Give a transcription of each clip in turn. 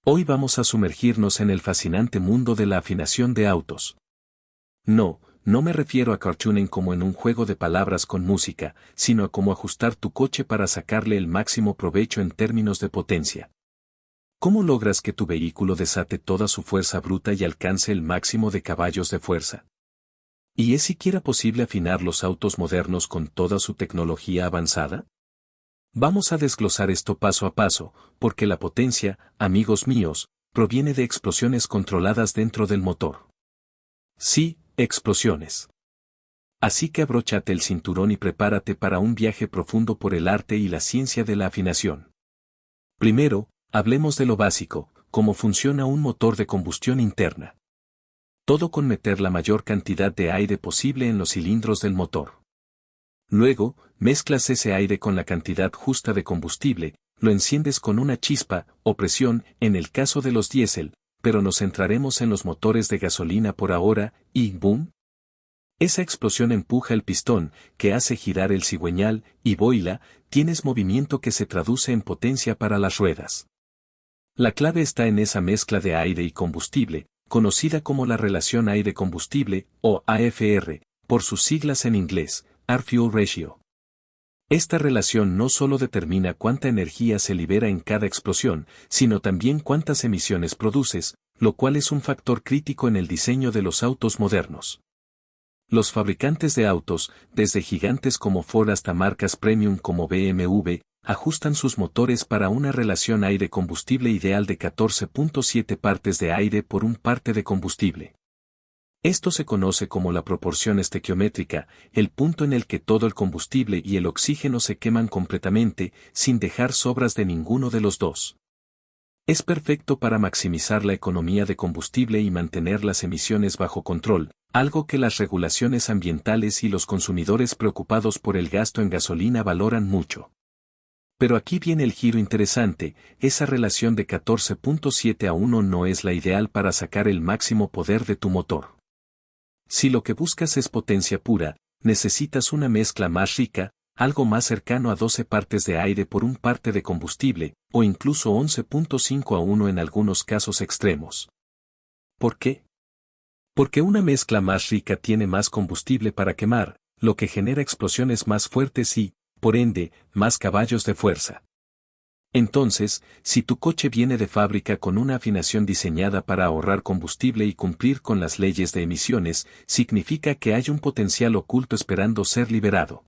Hoy vamos a sumergirnos en el fascinante mundo de la afinación de autos. No me refiero a cartooning como en un juego de palabras con música, sino a cómo ajustar tu coche para sacarle el máximo provecho en términos de potencia. ¿Cómo logras que tu vehículo desate toda su fuerza bruta y alcance el máximo de caballos de fuerza? ¿Y es siquiera posible afinar los autos modernos con toda su tecnología avanzada? Vamos a desglosar esto paso a paso, porque la potencia, amigos míos, proviene de explosiones controladas dentro del motor. Sí, explosiones. Así que abróchate el cinturón y prepárate para un viaje profundo por el arte y la ciencia de la afinación. Primero, hablemos de lo básico, cómo funciona un motor de combustión interna. Todo con meter la mayor cantidad de aire posible en los cilindros del motor. Luego, mezclas ese aire con la cantidad justa de combustible, lo enciendes con una chispa, o presión, en el caso de los diésel, pero nos centraremos en los motores de gasolina por ahora, y ¡boom! Esa explosión empuja el pistón, que hace girar el cigüeñal, y ¡boila! Tienes movimiento que se traduce en potencia para las ruedas. La clave está en esa mezcla de aire y combustible, conocida como la relación aire-combustible, o AFR, por sus siglas en inglés, Air Fuel Ratio. Esta relación no solo determina cuánta energía se libera en cada explosión, sino también cuántas emisiones produces, lo cual es un factor crítico en el diseño de los autos modernos. Los fabricantes de autos, desde gigantes como Ford hasta marcas premium como BMW, ajustan sus motores para una relación aire-combustible ideal de 14.7 partes de aire por un parte de combustible. Esto se conoce como la proporción estequiométrica, el punto en el que todo el combustible y el oxígeno se queman completamente, sin dejar sobras de ninguno de los dos. Es perfecto para maximizar la economía de combustible y mantener las emisiones bajo control, algo que las regulaciones ambientales y los consumidores preocupados por el gasto en gasolina valoran mucho. Pero aquí viene el giro interesante, esa relación de 14.7:1 no es la ideal para sacar el máximo poder de tu motor. Si lo que buscas es potencia pura, necesitas una mezcla más rica, algo más cercano a 12 partes de aire por un parte de combustible, o incluso 11.5:1 en algunos casos extremos. ¿Por qué? Porque una mezcla más rica tiene más combustible para quemar, lo que genera explosiones más fuertes y, por ende, más caballos de fuerza. Entonces, si tu coche viene de fábrica con una afinación diseñada para ahorrar combustible y cumplir con las leyes de emisiones, significa que hay un potencial oculto esperando ser liberado.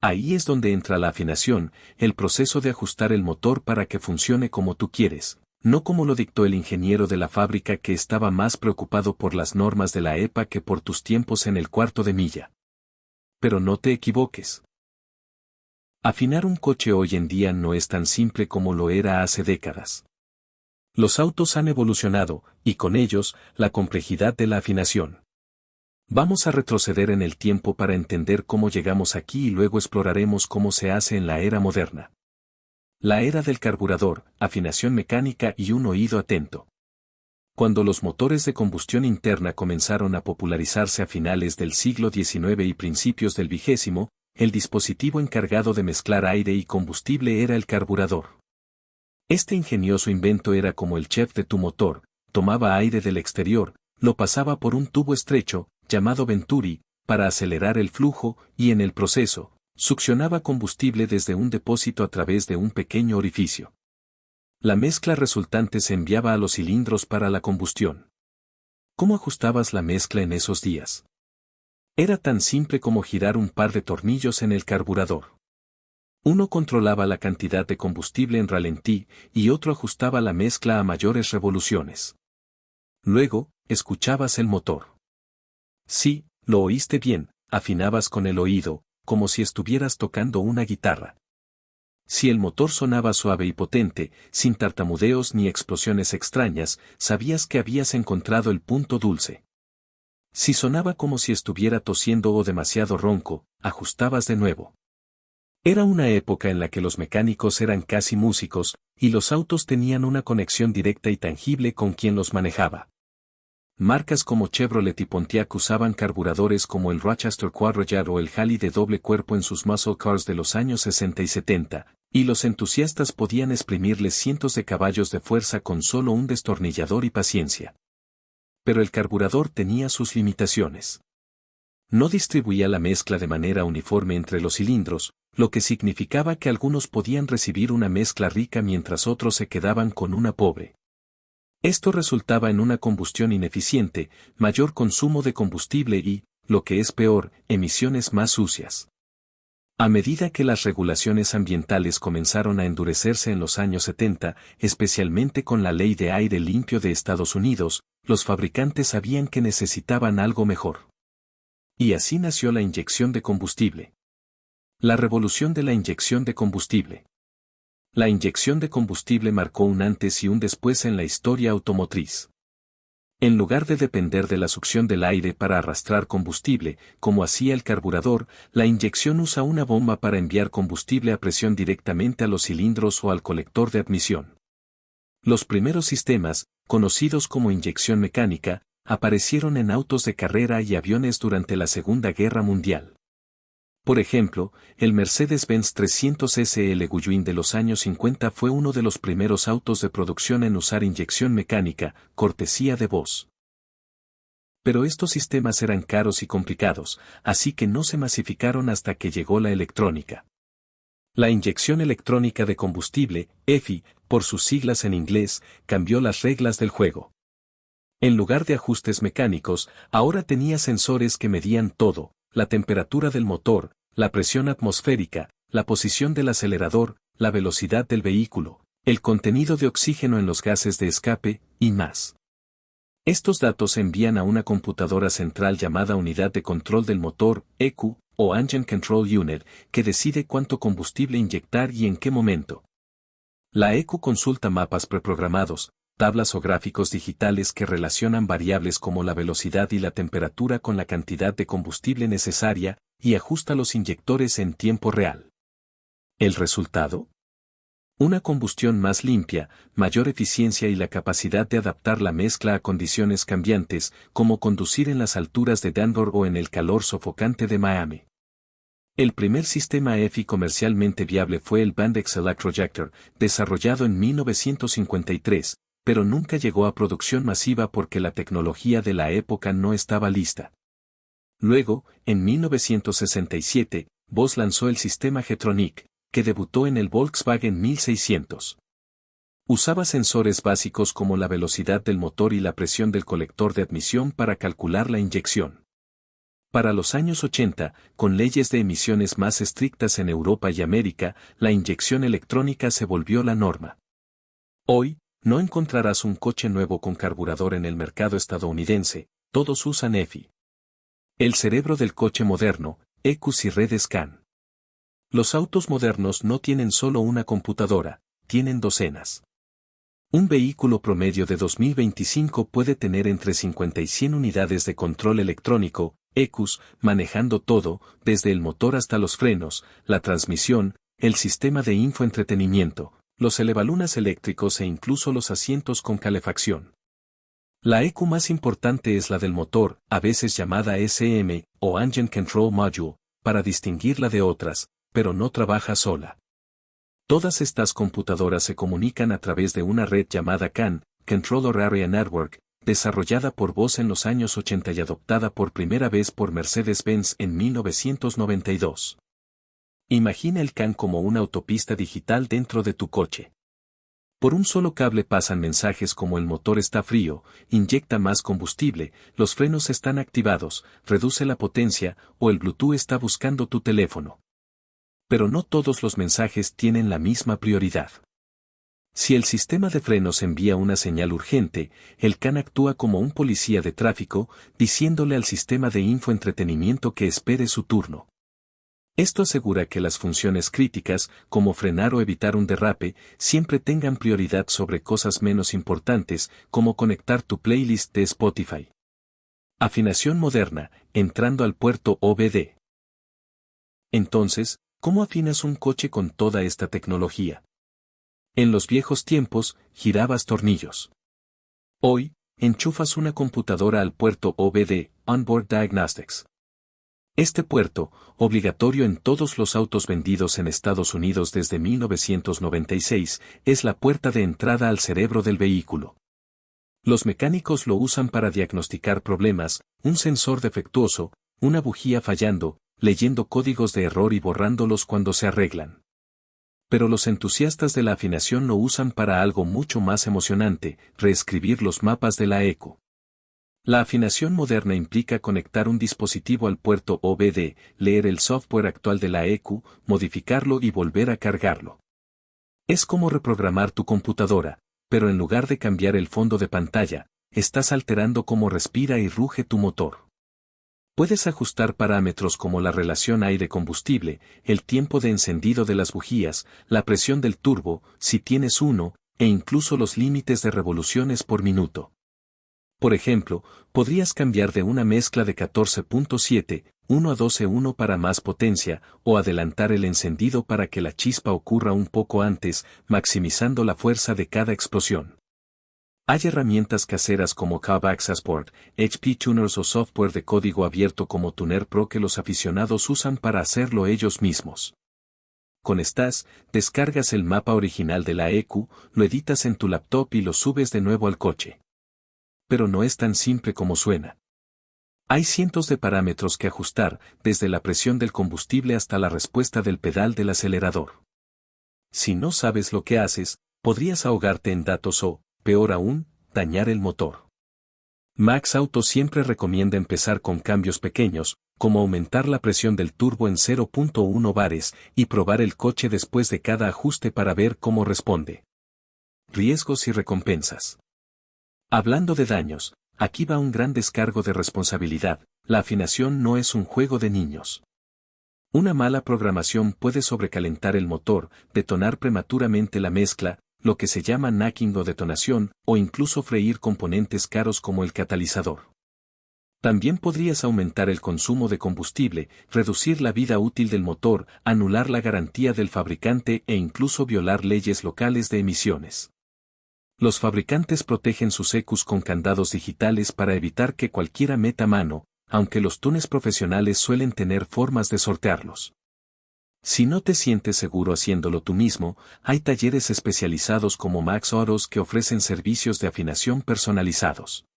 Ahí es donde entra la afinación, el proceso de ajustar el motor para que funcione como tú quieres, no como lo dictó el ingeniero de la fábrica que estaba más preocupado por las normas de la EPA que por tus tiempos en el cuarto de milla. Pero no te equivoques. Afinar un coche hoy en día no es tan simple como lo era hace décadas. Los autos han evolucionado, y con ellos, la complejidad de la afinación. Vamos a retroceder en el tiempo para entender cómo llegamos aquí y luego exploraremos cómo se hace en la era moderna. La era del carburador, afinación mecánica y un oído atento. Cuando los motores de combustión interna comenzaron a popularizarse a finales del siglo XIX y principios del XX, el dispositivo encargado de mezclar aire y combustible era el carburador. Este ingenioso invento era como el chef de tu motor, tomaba aire del exterior, lo pasaba por un tubo estrecho, llamado Venturi, para acelerar el flujo, y en el proceso, succionaba combustible desde un depósito a través de un pequeño orificio. La mezcla resultante se enviaba a los cilindros para la combustión. ¿Cómo ajustabas la mezcla en esos días? Era tan simple como girar un par de tornillos en el carburador. Uno controlaba la cantidad de combustible en ralentí y otro ajustaba la mezcla a mayores revoluciones. Luego, escuchabas el motor. Sí, lo oíste bien, afinabas con el oído, como si estuvieras tocando una guitarra. Si el motor sonaba suave y potente, sin tartamudeos ni explosiones extrañas, sabías que habías encontrado el punto dulce. Si sonaba como si estuviera tosiendo o demasiado ronco, ajustabas de nuevo. Era una época en la que los mecánicos eran casi músicos, y los autos tenían una conexión directa y tangible con quien los manejaba. Marcas como Chevrolet y Pontiac usaban carburadores como el Rochester Quadrayard o el Halley de doble cuerpo en sus muscle cars de los años 60 y 70, Y los entusiastas podían exprimirle cientos de caballos de fuerza con solo un destornillador y paciencia. Pero el carburador tenía sus limitaciones. No distribuía la mezcla de manera uniforme entre los cilindros, lo que significaba que algunos podían recibir una mezcla rica mientras otros se quedaban con una pobre. Esto resultaba en una combustión ineficiente, mayor consumo de combustible y, lo que es peor, emisiones más sucias. A medida que las regulaciones ambientales comenzaron a endurecerse en los años 70, especialmente con la Ley de Aire Limpio de Estados Unidos, los fabricantes sabían que necesitaban algo mejor. Y así nació la inyección de combustible. La revolución de la inyección de combustible. La inyección de combustible marcó un antes y un después en la historia automotriz. En lugar de depender de la succión del aire para arrastrar combustible, como hacía el carburador, la inyección usa una bomba para enviar combustible a presión directamente a los cilindros o al colector de admisión. Los primeros sistemas, conocidos como inyección mecánica, aparecieron en autos de carrera y aviones durante la Segunda Guerra Mundial. Por ejemplo, el Mercedes-Benz 300 SL Gullwing de los años 50 fue uno de los primeros autos de producción en usar inyección mecánica, cortesía de Bosch. Pero estos sistemas eran caros y complicados, así que no se masificaron hasta que llegó la electrónica. La inyección electrónica de combustible, EFI, por sus siglas en inglés, cambió las reglas del juego. En lugar de ajustes mecánicos, ahora tenía sensores que medían todo: la temperatura del motor, la presión atmosférica, la posición del acelerador, la velocidad del vehículo, el contenido de oxígeno en los gases de escape, y más. Estos datos se envían a una computadora central llamada Unidad de Control del Motor, ECU, o Engine Control Unit, que decide cuánto combustible inyectar y en qué momento. La ECU consulta mapas preprogramados, tablas o gráficos digitales que relacionan variables como la velocidad y la temperatura con la cantidad de combustible necesaria, y ajusta los inyectores en tiempo real. ¿El resultado? Una combustión más limpia, mayor eficiencia y la capacidad de adaptar la mezcla a condiciones cambiantes, como conducir en las alturas de Denver o en el calor sofocante de Miami. El primer sistema EFI comercialmente viable fue el Bandex Electrojector, desarrollado en 1953, pero nunca llegó a producción masiva porque la tecnología de la época no estaba lista. Luego, en 1967, Bosch lanzó el sistema Getronic, que debutó en el Volkswagen 1600. Usaba sensores básicos como la velocidad del motor y la presión del colector de admisión para calcular la inyección. Para los años 80, con leyes de emisiones más estrictas en Europa y América, la inyección electrónica se volvió la norma. Hoy, no encontrarás un coche nuevo con carburador en el mercado estadounidense, todos usan EFI. El cerebro del coche moderno, ECUs y redes CAN. Los autos modernos no tienen solo una computadora, tienen docenas. Un vehículo promedio de 2025 puede tener entre 50 y 100 unidades de control electrónico, ECUs, manejando todo, desde el motor hasta los frenos, la transmisión, el sistema de infoentretenimiento, los elevalunas eléctricos e incluso los asientos con calefacción. La ECU más importante es la del motor, a veces llamada SM, o Engine Control Module, para distinguirla de otras, pero no trabaja sola. Todas estas computadoras se comunican a través de una red llamada CAN, Controller Area Network, desarrollada por Bosch en los años 80 y adoptada por primera vez por Mercedes-Benz en 1992. Imagina el CAN como una autopista digital dentro de tu coche. Por un solo cable pasan mensajes como el motor está frío, inyecta más combustible, los frenos están activados, reduce la potencia, o el Bluetooth está buscando tu teléfono. Pero no todos los mensajes tienen la misma prioridad. Si el sistema de frenos envía una señal urgente, el CAN actúa como un policía de tráfico, diciéndole al sistema de infoentretenimiento que espere su turno. Esto asegura que las funciones críticas, como frenar o evitar un derrape, siempre tengan prioridad sobre cosas menos importantes, como conectar tu playlist de Spotify. Afinación moderna, entrando al puerto OBD. Entonces, ¿cómo afinas un coche con toda esta tecnología? En los viejos tiempos, girabas tornillos. Hoy, enchufas una computadora al puerto OBD, Onboard Diagnostics. Este puerto, obligatorio en todos los autos vendidos en Estados Unidos desde 1996, es la puerta de entrada al cerebro del vehículo. Los mecánicos lo usan para diagnosticar problemas, un sensor defectuoso, una bujía fallando, leyendo códigos de error y borrándolos cuando se arreglan. Pero los entusiastas de la afinación lo usan para algo mucho más emocionante, reescribir los mapas de la ECU. La afinación moderna implica conectar un dispositivo al puerto OBD, leer el software actual de la ECU, modificarlo y volver a cargarlo. Es como reprogramar tu computadora, pero en lugar de cambiar el fondo de pantalla, estás alterando cómo respira y ruge tu motor. Puedes ajustar parámetros como la relación aire-combustible, el tiempo de encendido de las bujías, la presión del turbo, si tienes uno, e incluso los límites de revoluciones por minuto. Por ejemplo, podrías cambiar de una mezcla de 14.7, 1 a 12.1 para más potencia, o adelantar el encendido para que la chispa ocurra un poco antes, maximizando la fuerza de cada explosión. Hay herramientas caseras como Cub Access Board, HP Tuners o software de código abierto como Tuner Pro que los aficionados usan para hacerlo ellos mismos. Con estas, descargas el mapa original de la ECU, lo editas en tu laptop y lo subes de nuevo al coche. Pero no es tan simple como suena. Hay cientos de parámetros que ajustar, desde la presión del combustible hasta la respuesta del pedal del acelerador. Si no sabes lo que haces, podrías ahogarte en datos o, peor aún, dañar el motor. Max Auto siempre recomienda empezar con cambios pequeños, como aumentar la presión del turbo en 0.1 bares y probar el coche después de cada ajuste para ver cómo responde. Riesgos y recompensas. Hablando de daños, aquí va un gran descargo de responsabilidad, la afinación no es un juego de niños. Una mala programación puede sobrecalentar el motor, detonar prematuramente la mezcla, lo que se llama knacking o detonación, o incluso freír componentes caros como el catalizador. También podrías aumentar el consumo de combustible, reducir la vida útil del motor, anular la garantía del fabricante e incluso violar leyes locales de emisiones. Los fabricantes protegen sus ECUs con candados digitales para evitar que cualquiera meta mano, aunque los tunes profesionales suelen tener formas de sortearlos. Si no te sientes seguro haciéndolo tú mismo, hay talleres especializados como Max Autos que ofrecen servicios de afinación personalizados.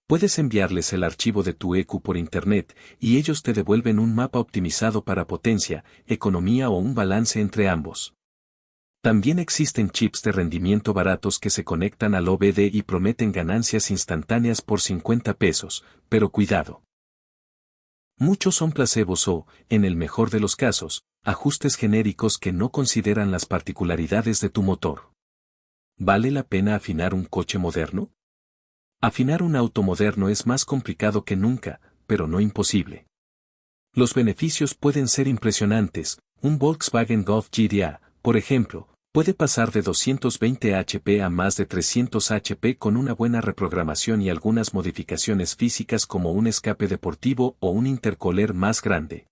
Puedes enviarles el archivo de tu ECU por internet y ellos te devuelven un mapa optimizado para potencia, economía o un balance entre ambos. También existen chips de rendimiento baratos que se conectan al OBD y prometen ganancias instantáneas por 50 pesos, pero cuidado. Muchos son placebos o, en el mejor de los casos, ajustes genéricos que no consideran las particularidades de tu motor. ¿Vale la pena afinar un coche moderno? Afinar un auto moderno es más complicado que nunca, pero no imposible. Los beneficios pueden ser impresionantes. Un Volkswagen Golf GTA, por ejemplo, puede pasar de 220 HP a más de 300 HP con una buena reprogramación y algunas modificaciones físicas como un escape deportivo o un intercooler más grande.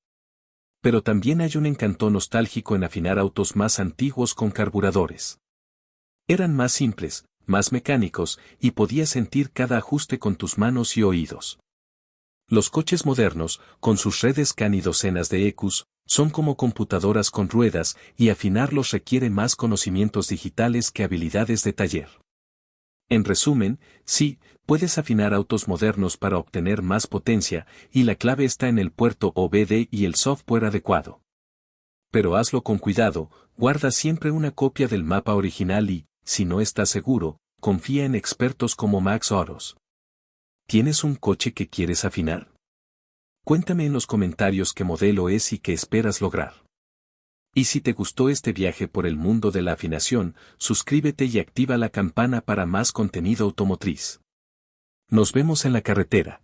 Pero también hay un encanto nostálgico en afinar autos más antiguos con carburadores. Eran más simples, más mecánicos, y podías sentir cada ajuste con tus manos y oídos. Los coches modernos, con sus redes CAN y docenas de ECUs, son como computadoras con ruedas y afinarlos requiere más conocimientos digitales que habilidades de taller. En resumen, sí, puedes afinar autos modernos para obtener más potencia y la clave está en el puerto OBD y el software adecuado. Pero hazlo con cuidado, guarda siempre una copia del mapa original y, si no estás seguro, confía en expertos como Max Autos. ¿Tienes un coche que quieres afinar? Cuéntame en los comentarios qué modelo es y qué esperas lograr. Y si te gustó este viaje por el mundo de la afinación, suscríbete y activa la campana para más contenido automotriz. Nos vemos en la carretera.